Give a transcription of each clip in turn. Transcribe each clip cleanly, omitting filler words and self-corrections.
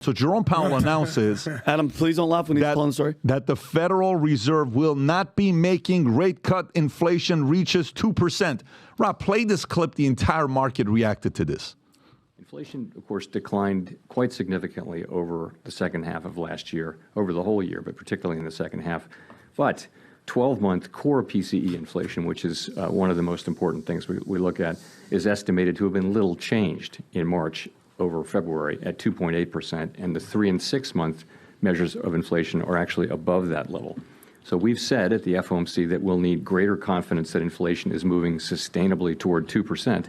So Jerome Powell announces, Adam, please don't laugh when he's telling the story, that the Federal Reserve will not be making rate cut inflation reaches 2%. Rob, play this clip. The entire market reacted to this. Inflation, of course, declined quite significantly over the second half of last year, over the whole year, but particularly in the second half. But 12-month core PCE inflation, which is one of the most important things we look at, is estimated to have been little changed in March over February at 2.8%, and the 3- and 6-month measures of inflation are actually above that level. So we've said at the FOMC that we'll need greater confidence that inflation is moving sustainably toward 2%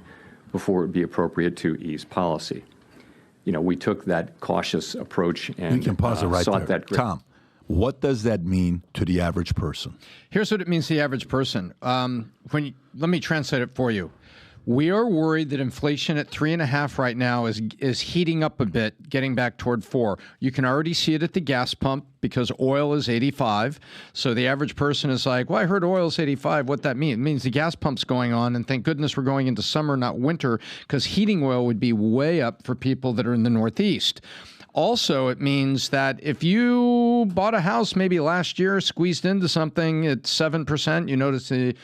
before it would be appropriate to ease policy. You know, we took that cautious approach and we can pause it right sought there. that. Tom, what does that mean to the average person? Here's what it means to the average person. Let me translate it for you. We are worried that inflation at 3.5 right now is heating up a bit, getting back toward 4. You can already see it at the gas pump because oil is 85. So the average person is like, well, I heard oil is 85. What that mean? It means the gas pump's going on, and thank goodness we're going into summer, not winter, because heating oil would be way up for people that are in the Northeast. Also, it means that if you bought a house maybe last year, squeezed into something at 7%, you notice the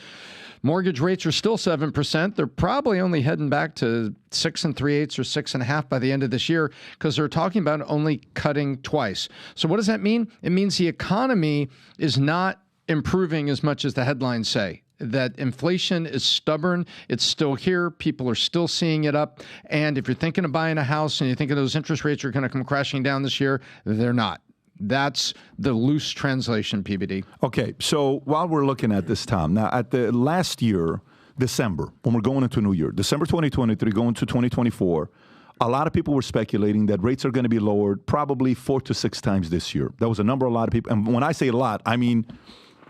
mortgage rates are still 7%. They're probably only heading back to 6 3/8 or 6.5 by the end of this year because they're talking about only cutting twice. So what does that mean? It means the economy is not improving as much as the headlines say. That inflation is stubborn. It's still here. People are still seeing it up. And if you're thinking of buying a house and you think those interest rates are going to come crashing down this year, they're not. That's the loose translation, PBD. Okay, so while we're looking at this, Tom, now at the last year, December, when we're going into a new year, December 2023, going to 2024, a lot of people were speculating that rates are going to be lowered probably 4 to 6 times this year. That was a number a lot of people, and when I say a lot, I mean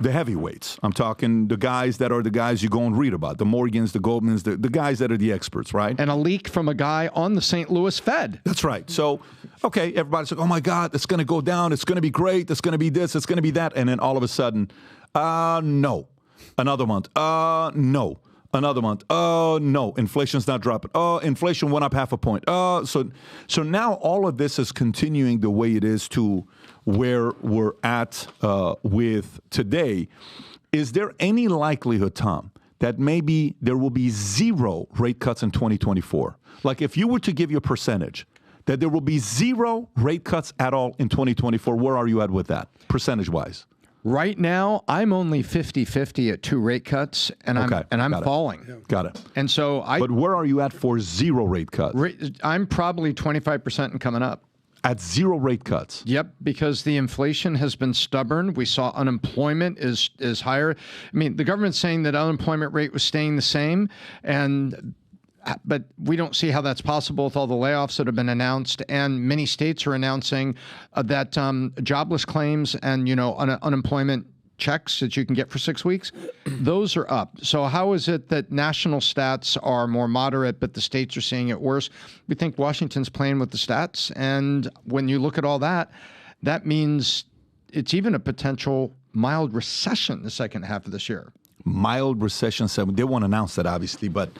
the heavyweights. I'm talking the guys that are the guys you go and read about, the Morgans, the Goldmans, the guys that are the experts, right? And a leak from a guy on the St. Louis Fed. That's right. So, okay, everybody's like, oh my God, it's going to go down. It's going to be great. It's going to be this. It's going to be that. And then all of a sudden, no. Another month. No. Another month. No. Inflation's not dropping. Inflation went up 0.5 point. So now all of this is continuing the way it is to where we're at with today. Is there any likelihood, Tom, that maybe there will be 0 rate cuts in 2024? Like if you were to give your percentage, that there will be 0 rate cuts at all in 2024, where are you at with that, percentage-wise? Right now, I'm only 50-50 at 2 rate cuts, and I'm falling. Got it. And so But where are you at for 0 rate cuts? I'm probably 25% and coming up. At 0 rate cuts? Yep, because the inflation has been stubborn. We saw unemployment is higher. I mean, the government's saying that unemployment rate was staying the same, but we don't see how that's possible with all the layoffs that have been announced. And many states are announcing that jobless claims and, unemployment checks that you can get for 6 weeks, those are up. So how is it that national stats are more moderate, but the states are seeing it worse? We think Washington's playing with the stats. And when you look at all that, that means it's even a potential mild recession the second half of this year. Mild recession. They won't announce that, obviously, but...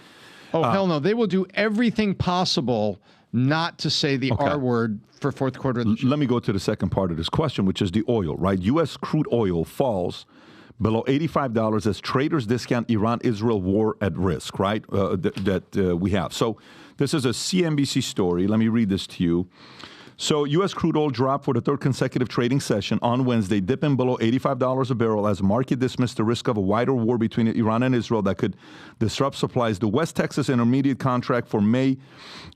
Oh, hell no. They will do everything possible not to say the R word for fourth quarter of the year. Let me go to the second part of this question, which is the oil, right? U.S. crude oil falls below $85 as traders discount Iran-Israel war at risk, right, that we have. So this is a CNBC story. Let me read this to you. So U.S. crude oil dropped for the 3rd consecutive trading session on Wednesday, dipping below $85 a barrel as market dismissed the risk of a wider war between Iran and Israel that could disrupt supplies. The West Texas Intermediate contract for May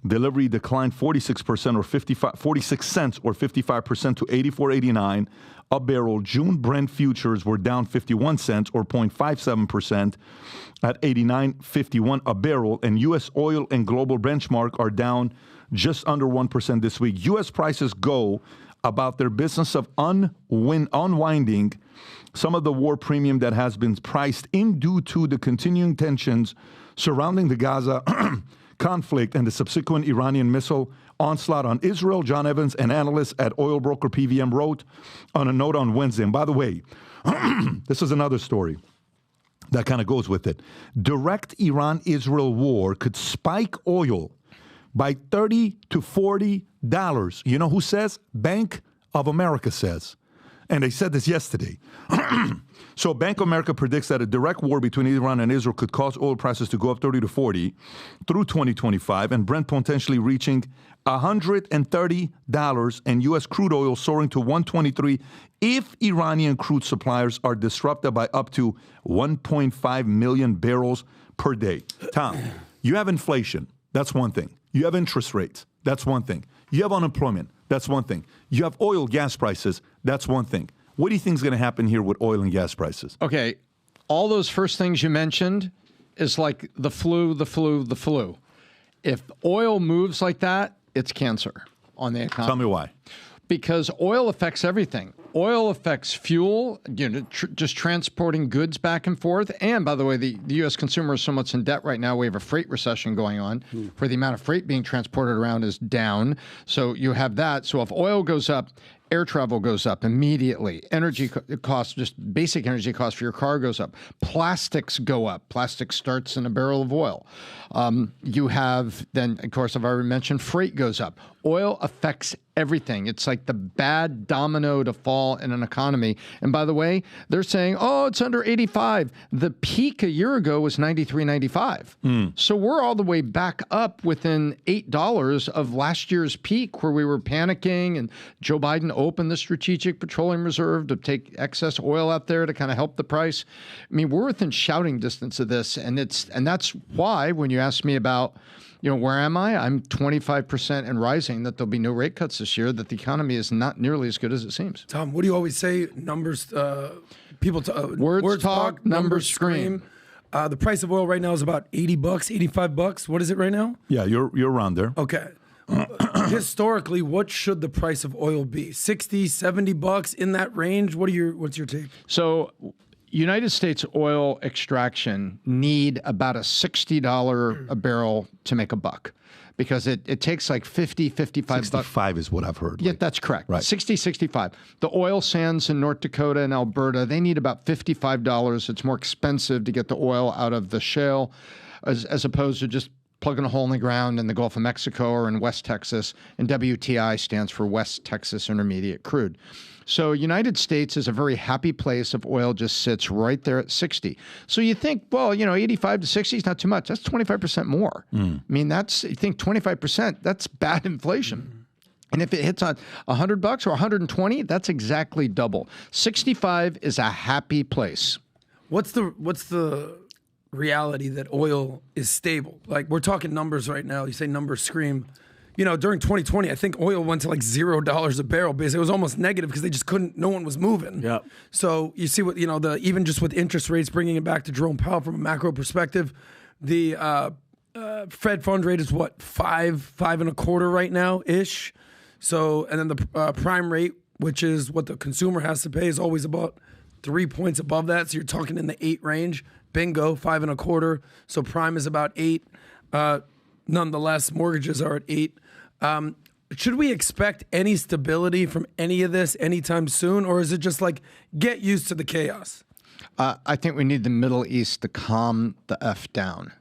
delivery declined 46% or 46 cents or 55% to $84.89 a barrel. June Brent futures were down 51 cents or 0.57% at $89.51 a barrel, and U.S. oil and global benchmark are down just under 1% this week. U.S. prices go about their business of unwinding some of the war premium that has been priced in due to the continuing tensions surrounding the Gaza conflict and the subsequent Iranian missile onslaught on Israel. John Evans, an analyst at oil broker PVM, wrote on a note on Wednesday. And by the way, this is another story that kind of goes with it. Direct Iran-Israel war could spike oil by $30 to $40. You know who says? Bank of America says. And they said this yesterday. So Bank of America predicts that a direct war between Iran and Israel could cause oil prices to go up 30 to 40 through 2025, and Brent potentially reaching $130 and U.S. crude oil soaring to $123 if Iranian crude suppliers are disrupted by up to 1.5 million barrels per day. Tom, you have inflation. That's one thing. You have interest rates. That's one thing. You have unemployment. That's one thing. You have oil, gas prices. That's one thing. What do you think is going to happen here with oil and gas prices? Okay, all those first things you mentioned is like the flu. If oil moves like that, it's cancer on the economy. Tell me why. Because oil affects everything. Oil affects fuel, just transporting goods back and forth. And by the way, the U.S. consumer is so much in debt right now. We have a freight recession going on where the amount of freight being transported around is down. So you have that. So if oil goes up, air travel goes up immediately. Energy costs, just basic energy costs for your car goes up. Plastics go up. Plastic starts in a barrel of oil. You have then, of course, I've already mentioned, freight goes up. Oil affects everything. It's like the bad domino to fall in an economy. And by the way, they're saying, oh, it's under 85. The peak a year ago was 93.95. So we're all the way back up within $8 of last year's peak where we were panicking, and Joe Biden opened the Strategic Petroleum Reserve to take excess oil out there to kind of help the price. I mean, we're within shouting distance of this, and that's why when you ask me about, where am I? I'm 25% and rising that there'll be no rate cuts this year, that the economy is not nearly as good as it seems. Tom, what do you always say? Numbers, words talk, numbers scream. The price of oil right now is about $80, $85. What is it right now? Yeah, you're around there. Okay. Historically, what should the price of oil be? $60, $70 in that range? What's your take? So United States oil extraction need about a $60 a barrel to make a buck, because it takes like 50, 55 65 is what I've heard. Yeah, that's correct. Right. 60, 65. The oil sands in North Dakota and Alberta, they need about $55. It's more expensive to get the oil out of the shale as opposed to just plugging a hole in the ground in the Gulf of Mexico or in West Texas. And WTI stands for West Texas Intermediate Crude. So United States is a very happy place if oil just sits right there at 60. So you think, well, 85 to 60 is not too much. That's 25% more. I mean, you think 25%, that's bad inflation. And if it hits on $100 or 120, that's exactly double. 65 is a happy place. What's the reality that oil is stable? Like, we're talking numbers right now. You say numbers scream. During 2020, I think oil went to like $0 a barrel. Basically, it was almost negative because they just couldn't. No one was moving. Yeah. So you see what even just with interest rates, bringing it back to Jerome Powell from a macro perspective, the Fed fund rate is what, 5.25 right now ish. So, and then the prime rate, which is what the consumer has to pay, is always about 3 points above that. So you're talking in the 8 range. Bingo, 5.25. So prime is about 8. Nonetheless, mortgages are at 8. Should we expect any stability from any of this anytime soon, or is it just like get used to the chaos? I think we need the Middle East to calm the F down,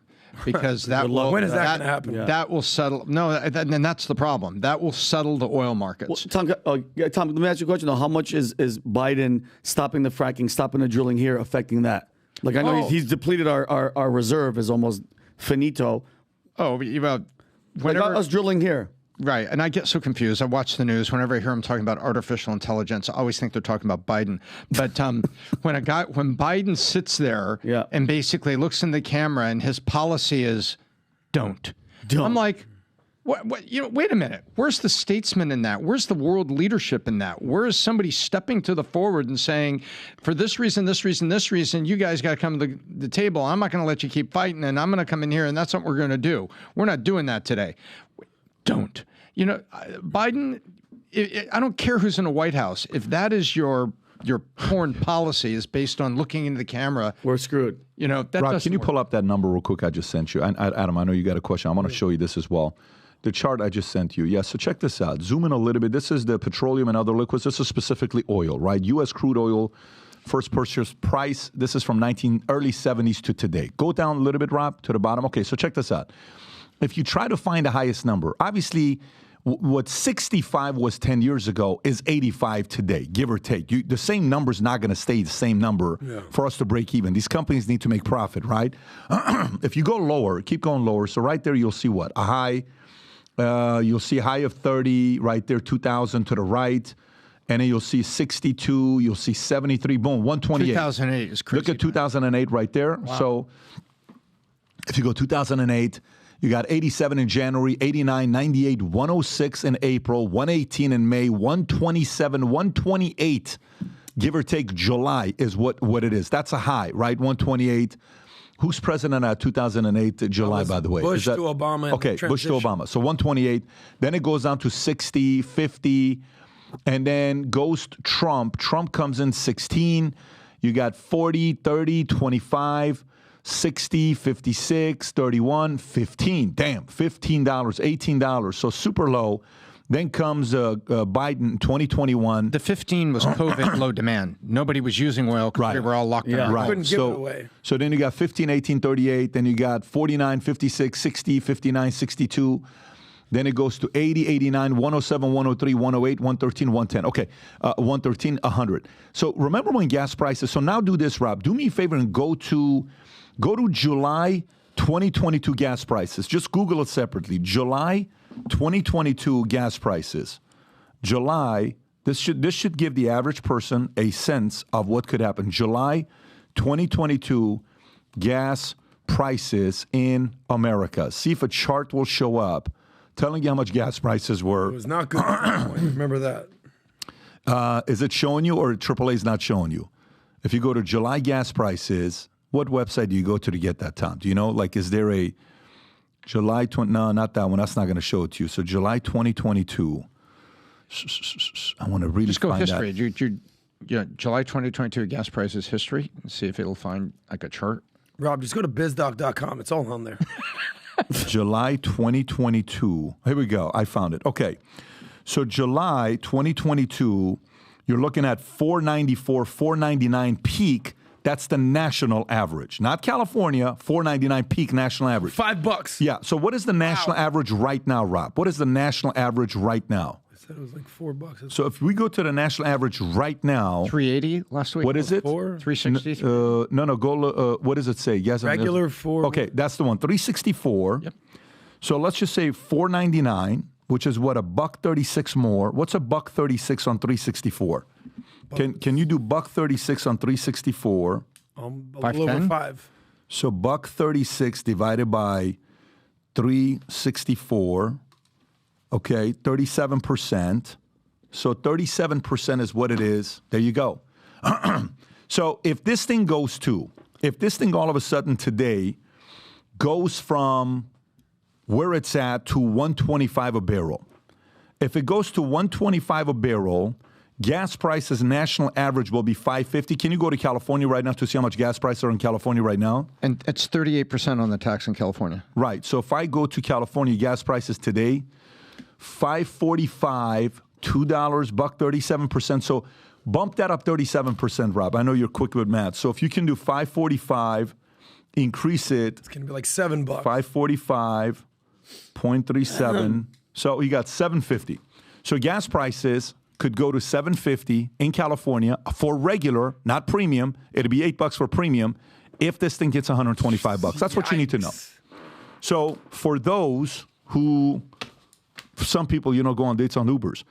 because when is that going to happen? Yeah. That will settle. No, and that's the problem. That will settle the oil markets. Well, Tom, let me ask you a question though. How much is Biden stopping the fracking, stopping the drilling here affecting that? Like, I know he's depleted our reserve is almost finito. Oh, well, whenever us drilling here. Right, and I get so confused. I watch the news. Whenever I hear them talking about artificial intelligence, I always think they're talking about Biden. But when Biden sits there and basically looks in the camera and his policy is don't. I'm like, what? Wait a minute. Where's the statesman in that? Where's the world leadership in that? Where is somebody stepping to the forward and saying, for this reason, you guys got to come to the table. I'm not going to let you keep fighting, and I'm going to come in here, and that's what we're going to do. We're not doing that today. Don't. Biden, I don't care who's in the White House. If that is your foreign policy is based on looking into the camera, we're screwed. Rob, can you pull up that number real quick I just sent you? And Adam, I know you got a question. I want to show you this as well. The chart I just sent you. Yeah, so check this out. Zoom in a little bit. This is the petroleum and other liquids. This is specifically oil, right? U.S. crude oil, first purchase price. This is from early 70s to today. Go down a little bit, Rob, to the bottom. Okay, so check this out. if you try to find the highest number, obviously what 65 was 10 years ago is 85 today, give or take. The same number is not going to stay the same number for us to break even. These companies need to make profit, right? If you go lower, keep going lower. So right there, you'll see what? A high. You'll see a high of 30 right there, 2,000 to the right. And then you'll see 62. You'll see 73. Boom, 128. 2008 is crazy. Look at 2008 right there. Wow. So if you go 2008, you got 87 in January, 89, 98, 106 in April, 118 in May, 127, 128, give or take July is what it is. That's a high, right? 128. Who's president at 2008 July, by the way? Bush to Obama. Okay, Bush to Obama. So 128. Then it goes down to 60, 50, and then goes to Trump. Trump comes in 16. You got 40, 30, 25. 60, 56, 31, 15. Damn, $15, $18. So super low. Then comes Biden, 2021. The 15 was COVID low demand. Nobody was using oil because we were all locked down. Right. Couldn't give it away. So then you got 15, 18, 38. Then you got 49, 56, 60, 59, 62. Then it goes to 80, 89, 107, 103, 108, 113, 110. Okay, 113, 100. So remember when gas prices, so now do this, Rob. Do me a favor and go to July 2022 gas prices. Just Google it separately. July 2022 gas prices. July, this should give the average person a sense of what could happen. July 2022 gas prices in America. See if a chart will show up telling you how much gas prices were. It was not good at that point. Remember that. Is it showing you or AAA is not showing you? If you go to July gas prices, what website do you go to get that, Tom? Do you know? Like, is there a July 20? No, not that one. That's not going to show it to you. So July 2022. I want to really Just go find history. that. July 2022 gas prices history. See if it'll find like a chart. Rob, just go to bizdoc.com. It's all on there. July 2022. Here we go. I found it. Okay. So July 2022, you're looking at 494, 499 peak. That's the national average, not California. 499 peak national average. $5. Yeah. So what is the national average right now, Rob? What is the national average right now? I said it was like $4. So if we go to the national average right now, 380 last week. what is it? 360. No. Go. What does it say? Yes. Regular 4. Okay, that's the one. 364. Yep. So let's just say 499, which is what, $1.36 more. What's $1.36 on 364? Can you do $1.36 on 364? A little over 5. So $1.36 divided by 364. Okay, 37%. So 37% is what it is. There you go. So if this thing all of a sudden today goes from where it's at to 125 a barrel. If it goes to 125 a barrel, gas prices national average will be $5.50. Can you go to California right now to see how much gas prices are in California right now? And it's 38% on the tax in California. Right. So if I go to California, gas prices today, $5.45, $2, $1.37%. So bump that up 37%, Rob. I know you're quick with math. So if you can do $5.45, increase it. It's going to be like $7. 545, 0.37. So you got $7.50. So gas prices could go to $7.50 in California for regular, not premium. It'd be $8 for premium if this thing gets $125. That's what you need to know. So for those who, some people, go on dates on Ubers.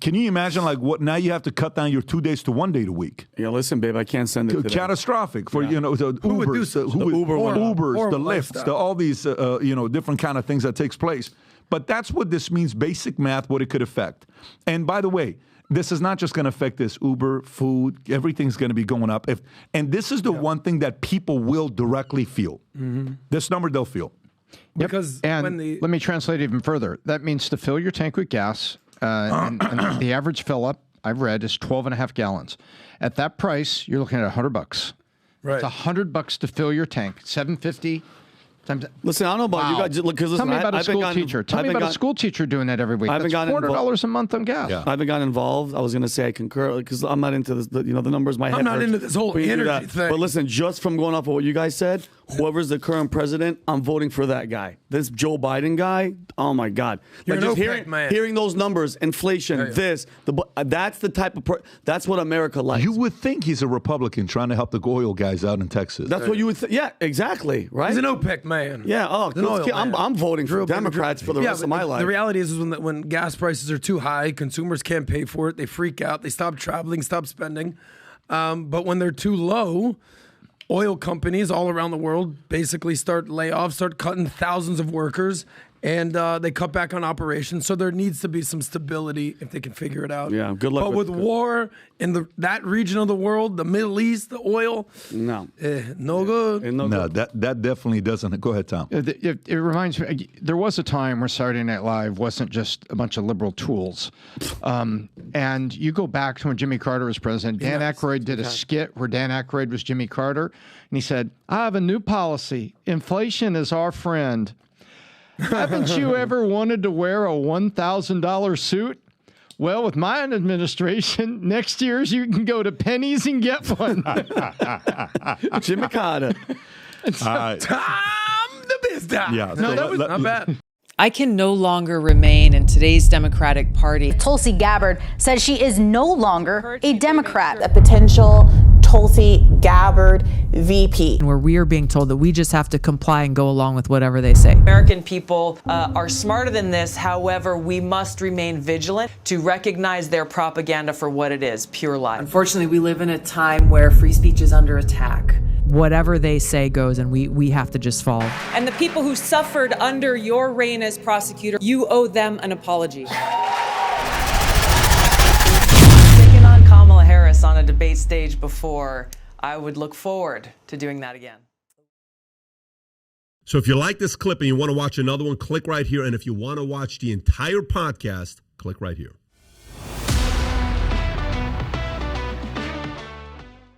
Can you imagine what now you have to cut down your 2 days to 1 day a week? Yeah, listen, babe, I can't send it today. Catastrophic for the would do Ubers, Uber the Lyfts, all these different kind of things that takes place. But that's what this means, basic math, what it could affect. And by the way, this is not just going to affect this Uber, food, everything's going to be going up. And this is the one thing that people will directly feel. Mm-hmm. This number they'll feel. Because and let me translate even further. That means to fill your tank with gas, and the average fill up I've read is 12.5 gallons. At that price, you're looking at $100. Right. It's $100 to fill your tank. $7.50 times. Listen, I don't know about you guys. Because Tell me about a school teacher. Tell me about a school teacher doing that every week. That's $400 a month on gas. Yeah. I haven't gotten involved. I was going to say I concur because I'm not into this. The numbers. My head I'm not hurts. into this whole energy thing. But listen, just from going off of what you guys said, whoever's the current president, I'm voting for that guy. This Joe Biden guy, oh my God! You're Like an just OPEC man. hearing those numbers, inflation, that's the type of that's what America likes. You would think he's a Republican trying to help the oil guys out in Texas. That's what you would think. Yeah, exactly. Right. He's an OPEC man. Yeah. Oh, He's an oil man. I'm voting for Democrats for the rest of my life. The reality is when gas prices are too high, consumers can't pay for it. They freak out. They stop traveling, stop spending. But when they're too low, oil companies all around the world basically start layoffs, start cutting thousands of workers, and they cut back on operations. So there needs to be some stability if they can figure it out. Yeah, good luck. But with war in that region of the world, the Middle East, the oil, no good. No, that definitely doesn't. Go ahead, Tom. It reminds me, there was a time where Saturday Night Live wasn't just a bunch of liberal tools. And you go back to when Jimmy Carter was president, Dan Aykroyd did a skit where Dan Aykroyd was Jimmy Carter, and he said, I have a new policy. Inflation is our friend. Haven't you ever wanted to wear a $1,000 suit? Well, with my administration, next year's you can go to Penny's and get one. Jimmy Carter. Tom the Biz Doc. Yeah, No, that was not bad. I can no longer remain in today's Democratic Party. Tulsi Gabbard says she is no longer a Democrat. A potential Tulsi Gabbard VP. Where we are being told that we just have to comply and go along with whatever they say. American people are smarter than this. However, we must remain vigilant to recognize their propaganda for what it is, pure lie. Unfortunately, we live in a time where free speech is under attack. Whatever they say goes, and we have to just follow. And the people who suffered under your reign as prosecutor, you owe them an apology. Taking on Kamala Harris on a debate stage before, I would look forward to doing that again. So if you like this clip and you want to watch another one, click right here. And if you want to watch the entire podcast, click right here.